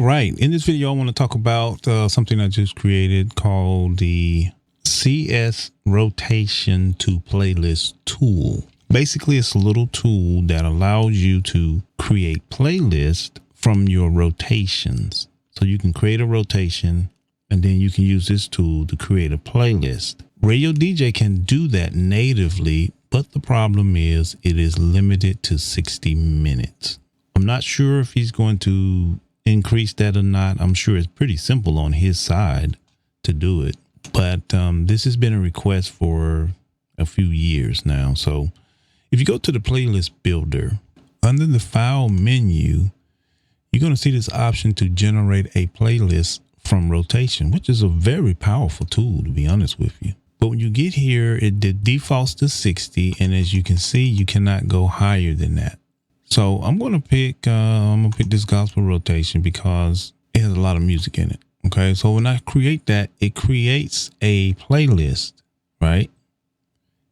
right. In this video, I want to talk about something I just created called the CS Rotation to Playlist tool. Basically, it's a little tool that allows you to create playlists from your rotations. So you can create a rotation and then you can use this tool to create a playlist. RadioDJ can do that natively, but the problem is it is limited to 60 minutes. I'm not sure if he's going to increase that or not. I'm sure it's pretty simple on his side to do it. But this has been a request for a few years now. So if you go to the playlist builder, under the file menu, you're going to see this option to generate a playlist from rotation, which is a very powerful tool, to be honest with you. But when you get here, it defaults to 60. And as you can see, you cannot go higher than that. So I'm going to pick this gospel rotation because it has a lot of music in it. Okay. So when I create that, it creates a playlist, right?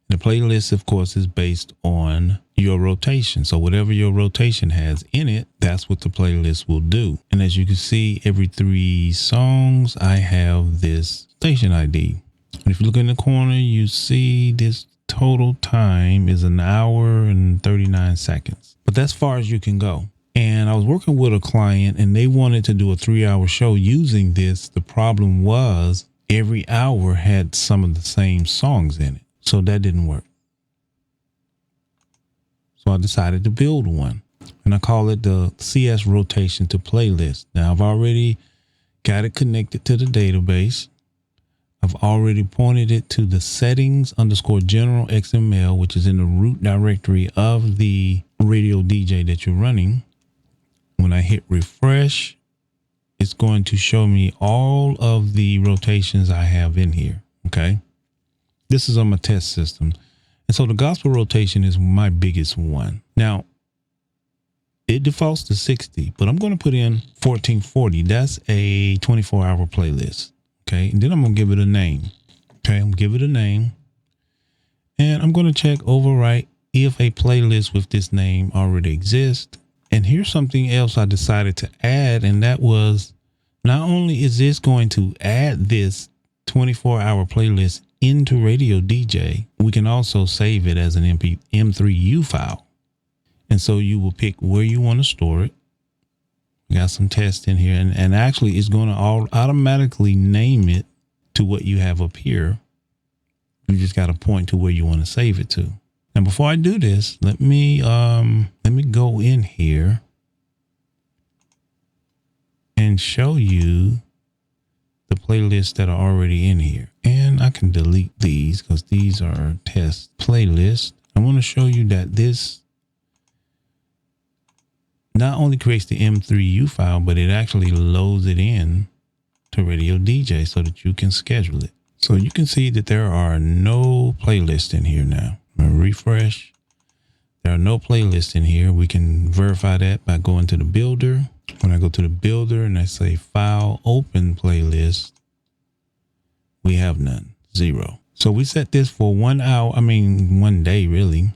The playlist, of course, is based on your rotation. So whatever your rotation has in it, that's what the playlist will do. And as you can see, every 3 songs, I have this station ID. And if you look in the corner, you see this total time is 1 hour and 39 seconds. But that's far as you can go. And I was working with a client and they wanted to do a 3-hour show using this. The problem was every hour had some of the same songs in it. So that didn't work. So I decided to build one and I call it the CS Rotation to Playlist. Now I've already got it connected to the database. I've already pointed it to the settings _ general XML, which is in the root directory of the RadioDJ that you're running. When I hit refresh, it's going to show me all of the rotations I have in here. Okay. This is on my test system. And so the gospel rotation is my biggest one. Now, it defaults to 60, but I'm going to put in 1440. That's a 24-hour playlist. Okay. And then I'm going to give it a name. Okay. I'm going to give it a name. And I'm going to check overwrite if a playlist with this name already exists. And here's something else I decided to add. And that was, not only is this going to add this 24-hour playlist into RadioDJ, we can also save it as an M3U file. And so you will pick where you want to store it. We got some tests in here and actually it's going to automatically name it to what you have up here. You just got to point to where you want to save it to. Now, before I do this, let me go in here and show you the playlists that are already in here. And I can delete these because these are test playlists. I want to show you that this not only creates the M3U file, but it actually loads it in to RadioDJ so that you can schedule it. So you can see that there are no playlists in here now. I'm gonna refresh. There are no playlists in here. We can verify that by going to the builder. When I go to the builder and I say file open playlist, we have none, 0. So we set this for 1 hour. 1 day really.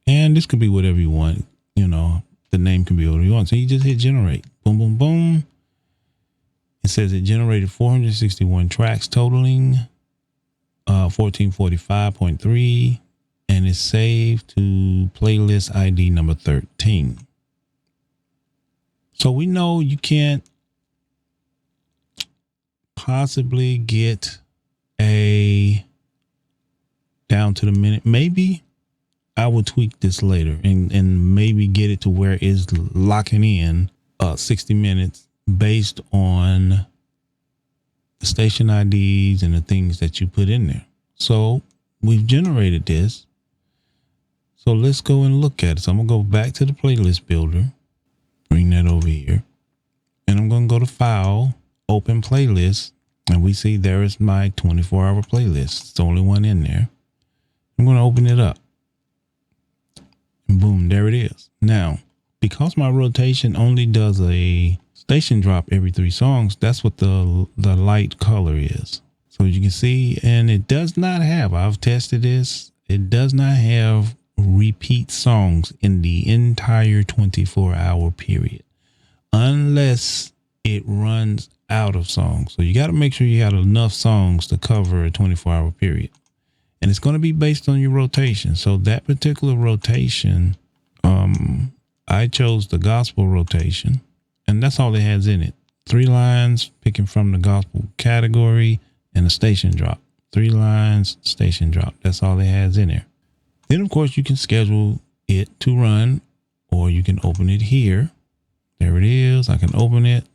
And this could be whatever you want. You know, the name can be whatever you want. So you just hit generate. Boom, boom, boom. It says it generated 461 tracks totaling 1445.3 and it's saved to playlist ID number 13. So we know you can't possibly get a down to the minute. Maybe I will tweak this later and maybe get it to where it's locking in 60 minutes based on the station IDs and the things that you put in there. So we've generated this. So let's go and look at it. So I'm going to go back to the playlist builder, bring that over here, and I'm going to go to file, open playlist, and we see there is my 24-hour playlist. It's the only one in there. I'm going to open it up. And boom, there it is. Now, because my rotation only does a station drop every 3 songs, that's what the light color is. So you can see, and it does not have, I've tested this, it does not have repeat songs in the entire 24-hour period. unless it runs out of songs. So you got to make sure you got enough songs to cover a 24-hour period. And it's going to be based on your rotation. So that particular rotation, I chose the gospel rotation, and that's all it has in it. 3 lines, picking from the gospel category, and a station drop. 3 lines, station drop. That's all it has in there. Then, of course, you can schedule it to run, or you can open it here. There it is. I can open it.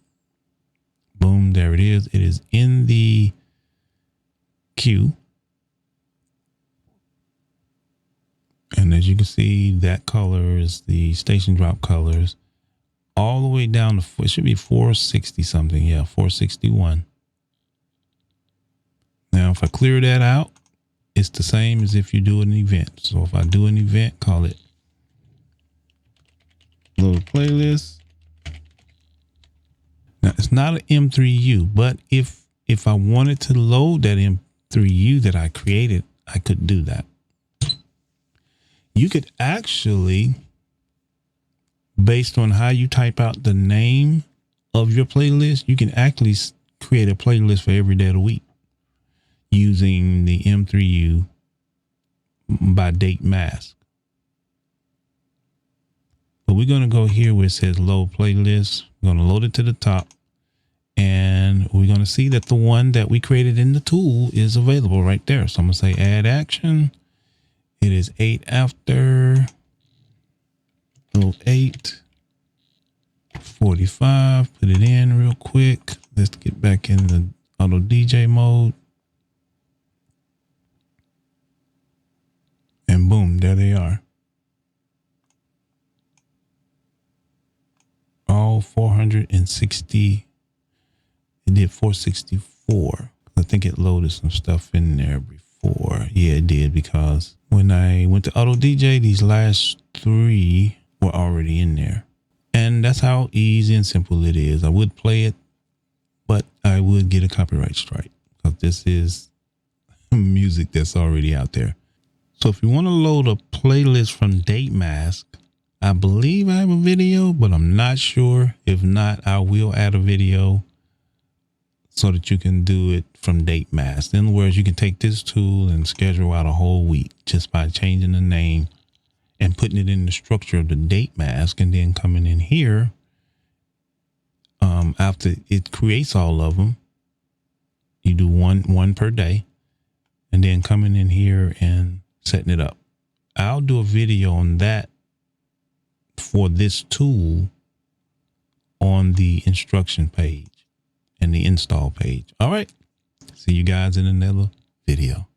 Boom, there it is. It is in the queue. And as you can see, that color is the station drop colors all the way down to, it should be 460 something. Yeah, 461. Now, if I clear that out, it's the same as if you do an event. So if I do an event, call it load playlist. Now, it's not an M3U, but if I wanted to load that M3U that I created, I could do that. You could actually, based on how you type out the name of your playlist, you can actually create a playlist for every day of the week using the M3U by date mask. But we're going to go here where it says load playlist. We're going to load it to the top, and we're going to see that the one that we created in the tool is available right there. So I'm going to say add action. It is 8 after 8:45. Put it in real quick. Let's get back in the auto DJ mode. And boom, there they are. All 460. It did 464. I think it loaded some stuff in there before. Yeah, it did, because when I went to auto DJ, these last 3 were already in there. And that's how easy and simple it is. I would play it, but I would get a copyright strike, because this is music that's already out there. So if you want to load a playlist from Date Mask, I believe I have a video, but I'm not sure. If not, I will add a video so that you can do it from Date Mask. In other words, you can take this tool and schedule out a whole week just by changing the name and putting it in the structure of the Date Mask, and then coming in here after it creates all of them. You do one per day, and then coming in here and setting it up. I'll do a video on that for this tool on the instruction page and the install page. All right. See you guys in another video.